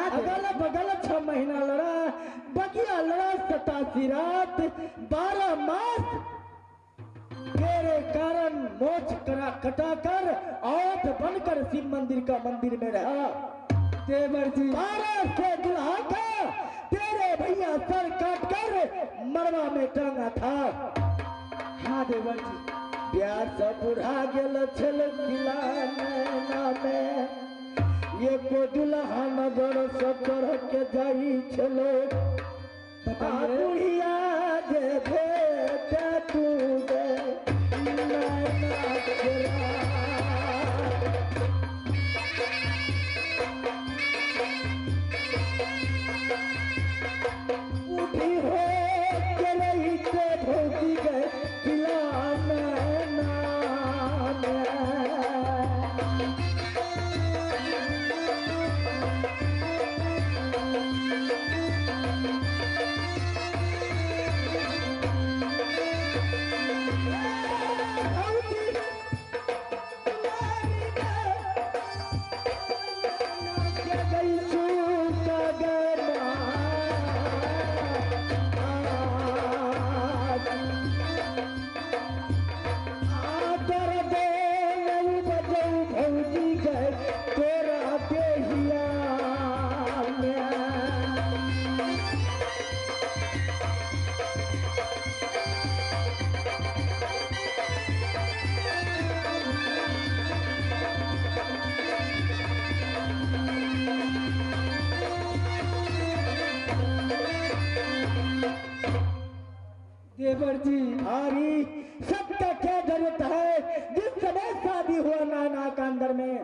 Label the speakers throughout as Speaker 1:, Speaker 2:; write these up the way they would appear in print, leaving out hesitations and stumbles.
Speaker 1: अगल बगल 6 महीना लड़ा, बगिया लड़ा 87 रात, 12 मास तेरे कारण मोच कटा कर औत बनकर शिव मंदिर का मंदिर में रहा।
Speaker 2: देवर जी
Speaker 1: 12 से दुल्हा का तेरे भैया सर काट कर मरवा में टांगा था।
Speaker 2: हाँ देवर जी
Speaker 1: प्यार से बुढ़ा गेल छल किला में, ये को दुल्हा नगर से चढ़ के जाई छलो। बुढ़िया जे भेट तू दे उठी हो के रही से भौजी गए किला में नाम।
Speaker 2: देवर जी
Speaker 1: हरी सबका क्या जरूरत है? जिस समय शादी हुआ नाना का अंदर में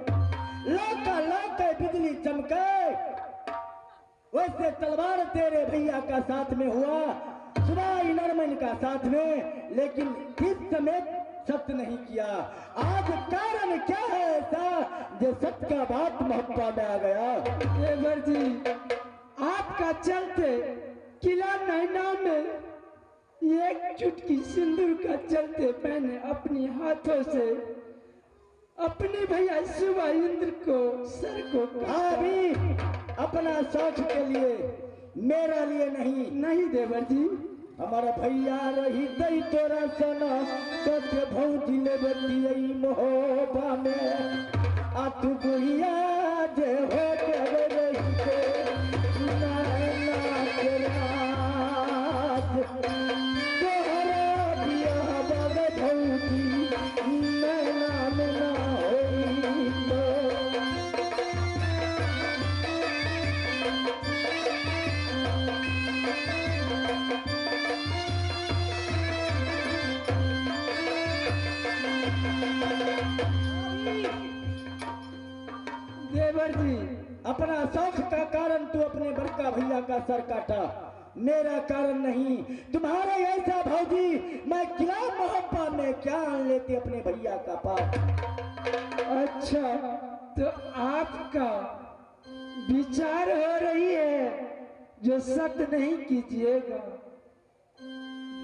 Speaker 1: लौका लौका बिजली चमके, वैसे तलवार तेरे भैया का साथ में हुआ, सुनाई नरमन का साथ में, लेकिन इस समय सत्य नहीं किया। आज कारण क्या है ऐसा जो सत्य का बात महत्व में आ गया?
Speaker 2: देवर जी आपका चलते किला नैना में एक चुटकी सिंदूर का चलते मैंने अपने हाथों से अपने भैया शिवा इंद्र को सर को
Speaker 1: भाभी अपना शौक के लिए, मेरा लिए नहीं।
Speaker 2: नहीं देवर जी
Speaker 1: हमारा भैया रही दई तोरा सना कते भौजी ले बतियई मोहबा में, आ तू बुढ़िया जे हो के रही से नैना के राज। तोहरा बियाह बाबे भौजी नैना में ना होई तो।
Speaker 2: देवर जी
Speaker 1: अपना शौक का कारण तू अपने बड़का भैया का सर काटा, मेरा कारण नहीं। तुम्हारा ऐसा भौजी मैं किला मोहब्बा में क्या आन लेते अपने भैया का पास।
Speaker 2: अच्छा तो आपका विचार हो रही है जो सत्य नहीं कीजिएगा।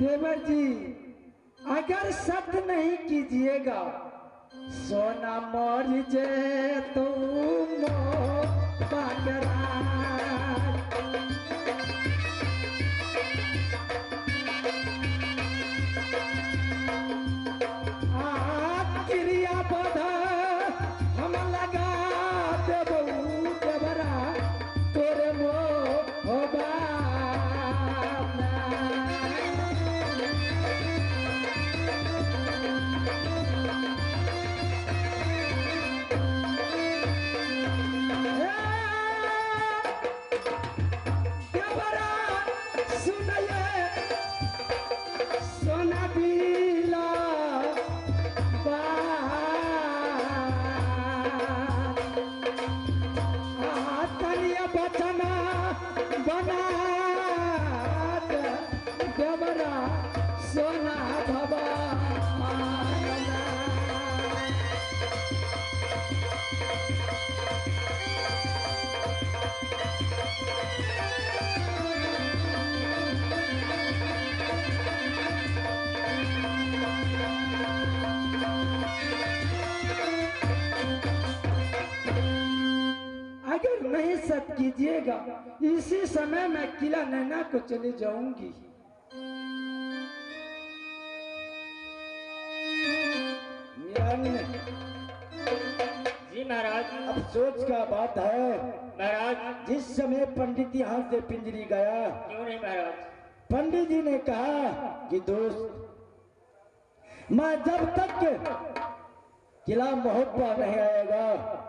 Speaker 2: देवर जी अगर सत्य नहीं कीजिएगा सोना मर जे तुम पागरा। क्रिया पौधा हम लगा देबू देवरा तोरे मोहबा। बेइज्जत कीजिएगा, इसी समय मैं किला नैना को चले जाऊंगी।
Speaker 3: जी महाराज।
Speaker 1: अफसोस का बात है
Speaker 3: महाराज।
Speaker 1: जिस समय पंडित यहाँ से पिंजरी गया,
Speaker 3: क्यों नहीं महाराज?
Speaker 1: पंडित जी ने कहा कि दोस्त, मैं जब तक किला मोहब्बा नहीं आएगा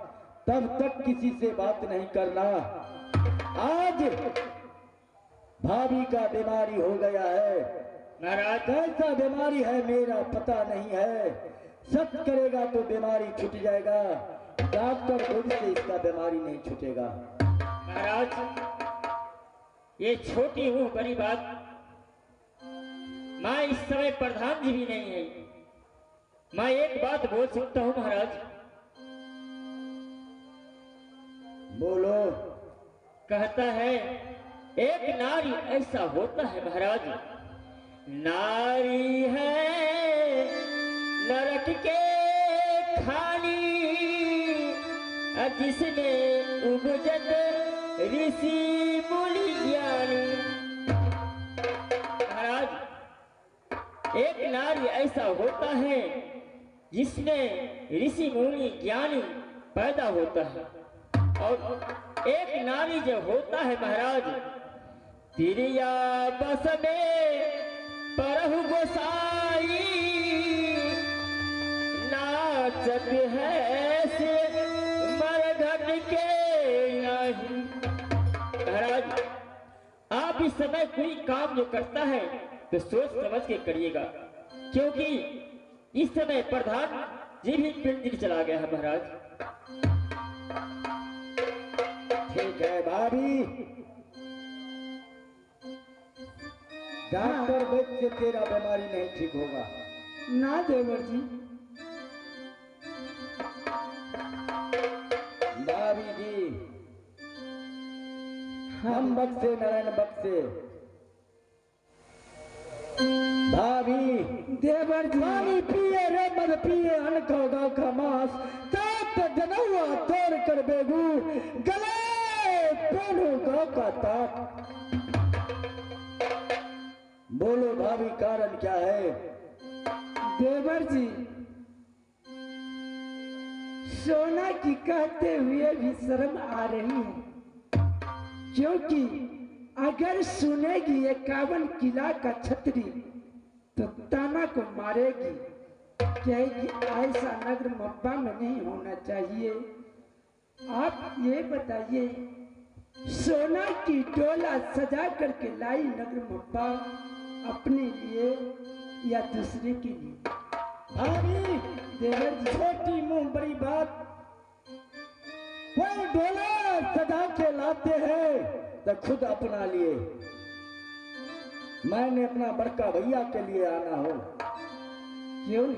Speaker 1: तब तक किसी से बात नहीं करना। आज भाभी का बीमारी हो गया है
Speaker 3: महाराज।
Speaker 1: कैसा बीमारी है मेरा पता नहीं है, सच करेगा तो बीमारी छूट जाएगा, डॉक्टर खुद से इसका बीमारी नहीं छूटेगा।
Speaker 3: महाराज ये छोटी हूँ बड़ी बात, मैं इस समय प्रधान जी भी नहीं है, मैं एक बात बोल सकता हूँ महाराज।
Speaker 1: बोलो।
Speaker 3: कहता है एक नारी ऐसा होता है महाराज, नारी है नरक के खानी, जिसमें उपजत ऋषि मुनि ज्ञानी। महाराज एक नारी ऐसा होता है जिसमें ऋषि मुनि ज्ञानी पैदा होता है, और एक नारी जो होता है महाराज, तिरिया बस में परहु गोसाई, नाचत है से मरघट के नहीं। महाराज आप इस समय कोई काम जो करता है तो सोच समझ के करिएगा, क्योंकि इस समय प्रधान जी भी पिंजरी चला गया है महाराज।
Speaker 1: ठीक है भाभी, डॉक्टर वैद्य से तेरा बीमारी नहीं ठीक होगा।
Speaker 2: ना देवर जी।
Speaker 1: भाभी जी, हम बक्से नारायण बक्से। भाभी
Speaker 2: देवर जी।
Speaker 1: पानी पिए रे मत पिए, अनखो गाँव का मांस, ताप जनौआ तोड़ कर बेगू, गले पेनू गाँव का ताप। बोलो भाभी, कारण क्या है?
Speaker 2: देवर जी, सोना की कहते हुए भी शर्म आ रही है, क्योंकि अगर सुनेगी 51 किला का छतरी तो ताना को मारेगी, कहेगी ऐसा नगर मब्बा में नहीं होना चाहिए। आप ये बताइए, सोना की डोला सजा करके लाई नगर मब्बा अपने लिए या दूसरे के लिए?
Speaker 1: भाभी
Speaker 2: देवर जी।
Speaker 1: छोटी मुंह बड़ी बात, कोई डोला सजा के लाते हैं तो खुद अपना लिए, मैंने अपना बड़का भैया के लिए आना हो।
Speaker 2: क्यों?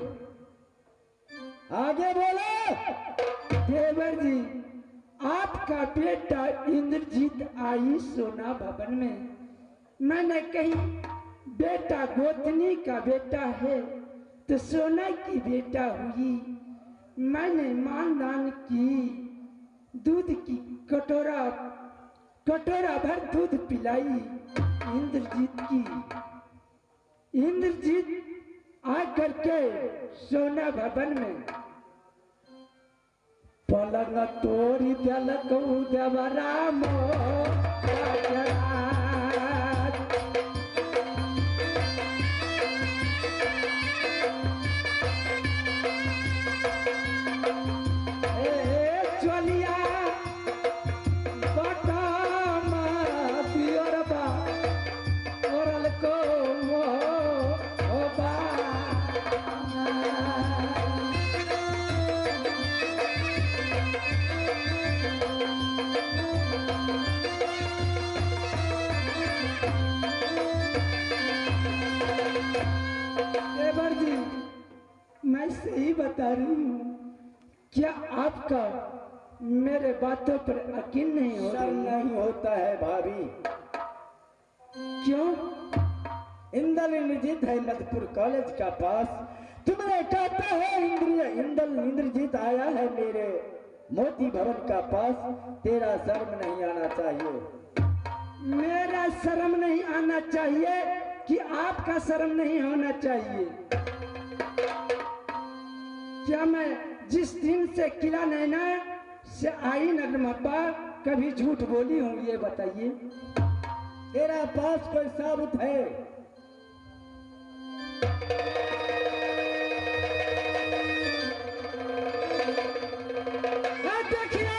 Speaker 1: आगे बोलो।
Speaker 2: देवर जी, आपका बेटा इंद्रजीत आई सोना भवन में, मैंने कही बेटा गोतनी का बेटा है तो सोना की बेटा हुई, मैंने मानदान की, दूध की कटोरा भर दूध पिलाई इंद्रजीत की। इंद्रजीत आकर के सोना भवन में पलंग तोड़ी दिलक देवराम मैं सही बता रही हूँ, क्या आपका मेरे बातों पर यकीन नहीं हो
Speaker 1: शर्म
Speaker 2: रही?
Speaker 1: नहीं होता है भाभी।
Speaker 2: क्यों?
Speaker 1: इंद्रजीत है मधुपुर कॉलेज का पास, तुमने कहता है इंद्रजीत आया है मेरे मोती भवन का पास तेरा शर्म नहीं आना चाहिए।
Speaker 2: मेरा शर्म नहीं आना चाहिए कि आपका शर्म नहीं होना चाहिए? क्या मैं जिस दिन से किला नैना से आई नगरमप्पा कभी झूठ बोली हूँ, ये बताइए।
Speaker 1: तेरा पास कोई साबुत है?
Speaker 2: देखिए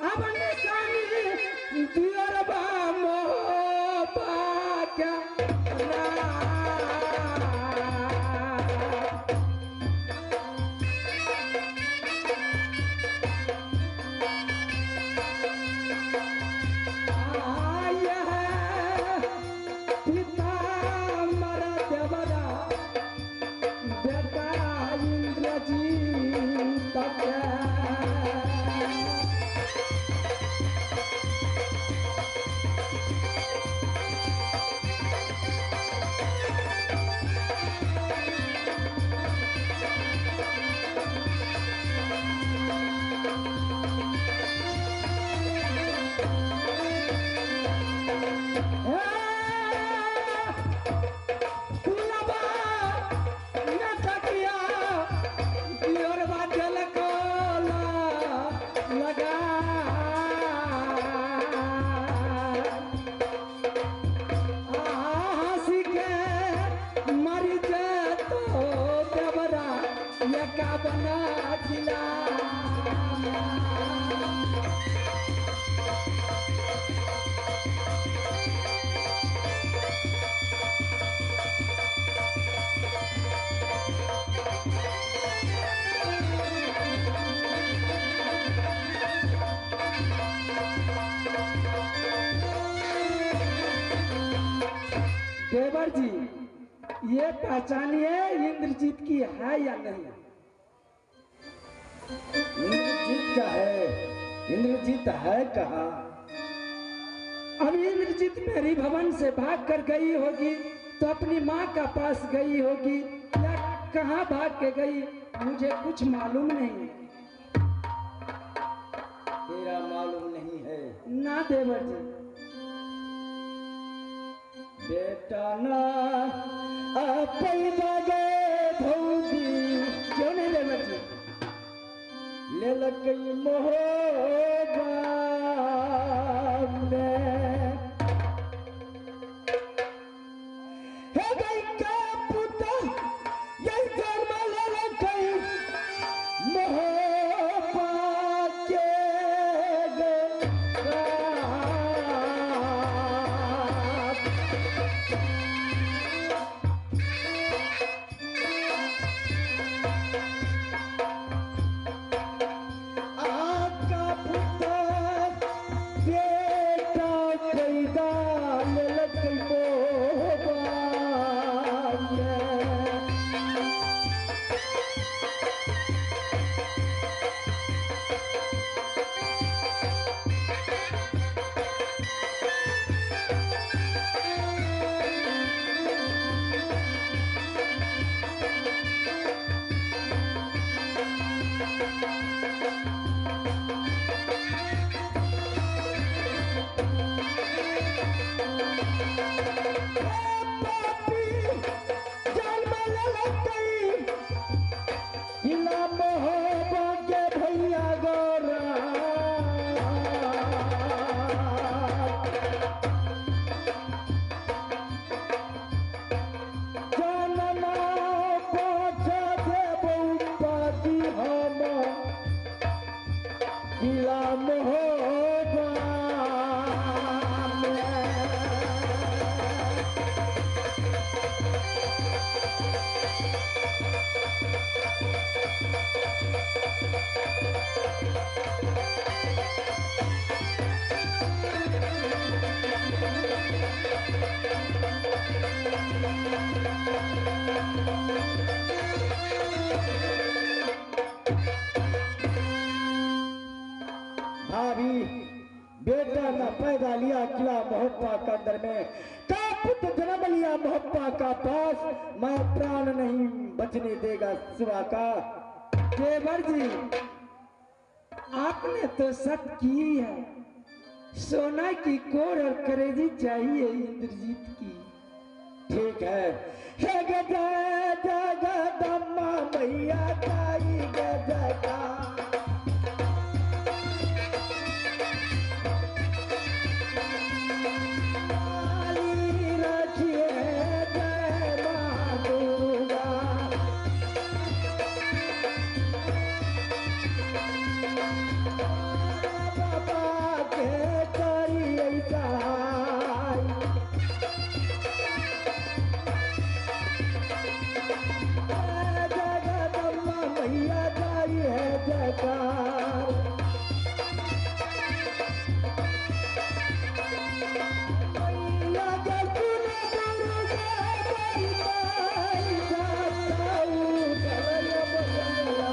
Speaker 2: अब निशानी दियरबा मोहब्बा क्या देवर जी, ये पहचानिए इंद्रजीत की है या नहीं?
Speaker 1: इंद्रजीत का है? इंद्रजीत है कहाँ?
Speaker 2: अब इंद्रजीत मेरी भवन से भाग कर गई होगी तो अपनी माँ का पास गई होगी, या कहाँ भाग के गई मुझे कुछ मालूम नहीं।
Speaker 1: तेरा मालूम नहीं है?
Speaker 2: ना देवर जी।
Speaker 1: बेटा ना पैदा गे भौजी,
Speaker 2: क्यों नहीं देवर जी?
Speaker 1: ले लकई मोहबा में हे गई का पुता यही जन्म ले लकई मोहबा के भाभी बेटा न पैदा लिया किला मोहब्बा का अंदर में, का पुत्र जन्म लिया मोहब्बा का पास, मैं प्राण नहीं बचने देगा सिवा का।
Speaker 2: देवर जी, आपने तो शक की है। सोना की कोर और करेजी चाहिए इंद्रजीत की।
Speaker 1: ठीक है। हे गदा जगदम्मा मैया ताई गदा काली रखिए जय मां दुर्गा। बाबा के करिए सहाय। जगदम्मा मैया ताई है जयकार। मैया जगुन दुर्गा ताई ताई जाताऊ कलय बंगला।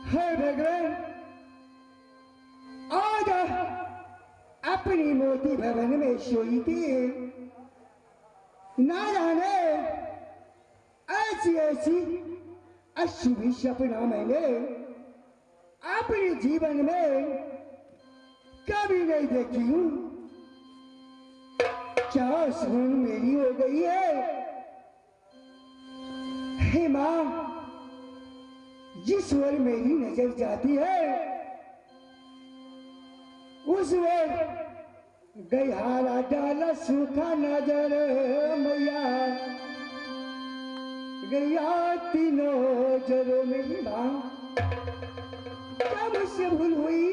Speaker 2: हे भगवान, आज अपनी मोती भवन में सोई थी, ना जाने ऐसी ऐसी अशुभ सपना मैंने अपने जीवन में कभी नहीं देखी हूँ। क्या सुन मेरी हो गई है? हे माँ, जिस ओर मेरी नजर जाती है उस ओर गैहारा डाला सूखा नजर मैया। गैया तीनों जरो मेरी माँ, क्या मुझसे भूल हुई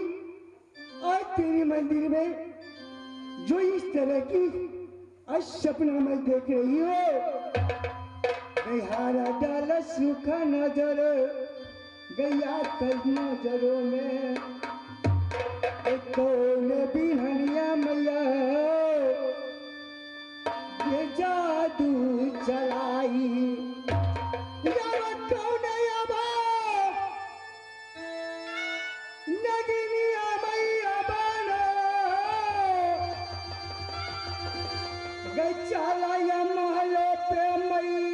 Speaker 2: और तेरी मंदिर में जो इस तरह की सपना मैं देख रही हो। गैहारा डाला सूखा नजर गैया कई नजरों में कौन बिहनिया मैया ये जादू चलाई। कौन अबा नगिनिया मैया बानो गचाला या महलो पे मैया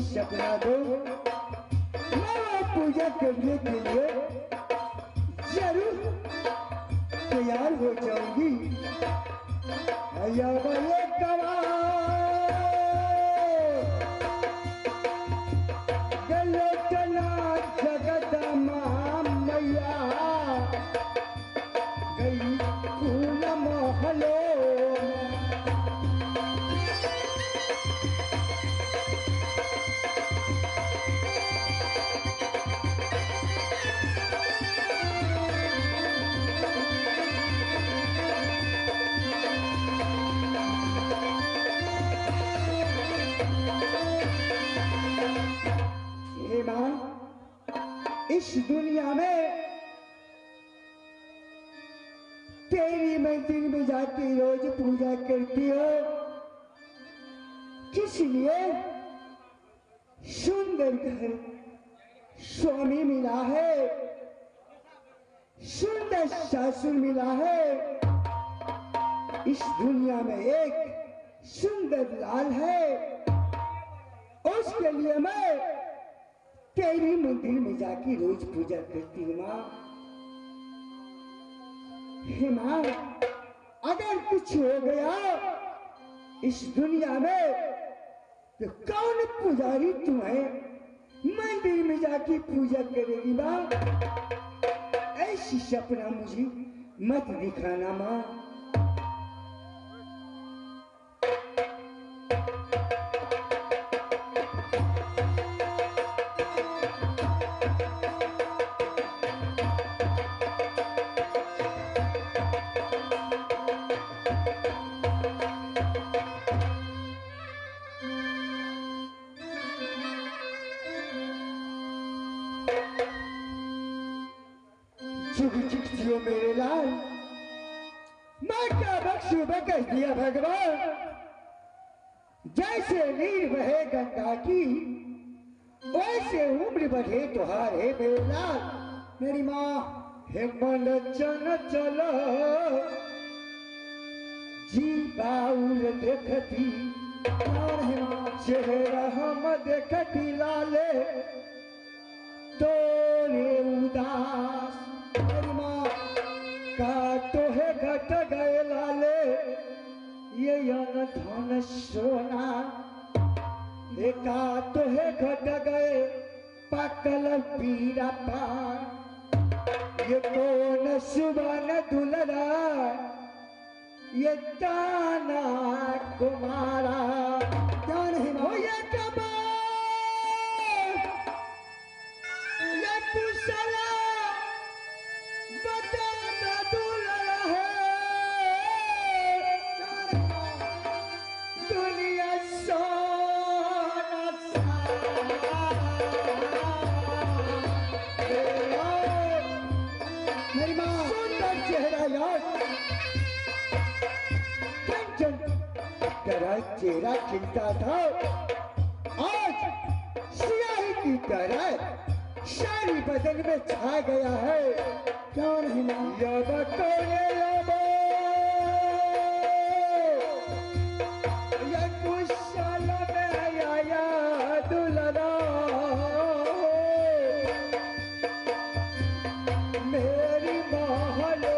Speaker 2: सपना दो, मैं पूजा करने के लिए जरूर तैयार हो जाऊंगी। या बड़े कवा गलोचना जगत मैया गई फूल महलो। इस दुनिया में तेरी मंदिर में जाके रोज पूजा करती हो, किस लिए? सुंदर घर स्वामी मिला है, सुंदर सासुर मिला है, इस दुनिया में एक सुंदर लाल है, उसके लिए मैं तेरी मंदिर में जाके रोज पूजा करती हूँ माँ। हे माँ, अगर कुछ हो गया इस दुनिया में तो कौन पुजारी तुम्हें मंदिर में जाके पूजा करेगी माँ? ऐसी सपना मुझे मत दिखाना माँ। मेरे लाल, मैं क्या बख्शू बकस दिया भगवान। जैसे नीर बहे गंगा की वैसे उम्र बढ़े तुहारे मेरे लाल। मेरी माँ हिमल चन चलो जी बाउल देखती, और चेहरा हम देखती लाले तोरे उदास। का तो है घट गए लाले ये यन धन सोना, का तो है घट गए पाकल पीरा पान। ये कौन सुबन दुलरा ये ताना कुमारा, क्या नहीं हो ये कबा ये कुशला चेहरा खिलता था, आज सियाही की तरह सारी बदन में छा गया है। कौन है ना ये कुशल में आया दुल्हना मेरी महलो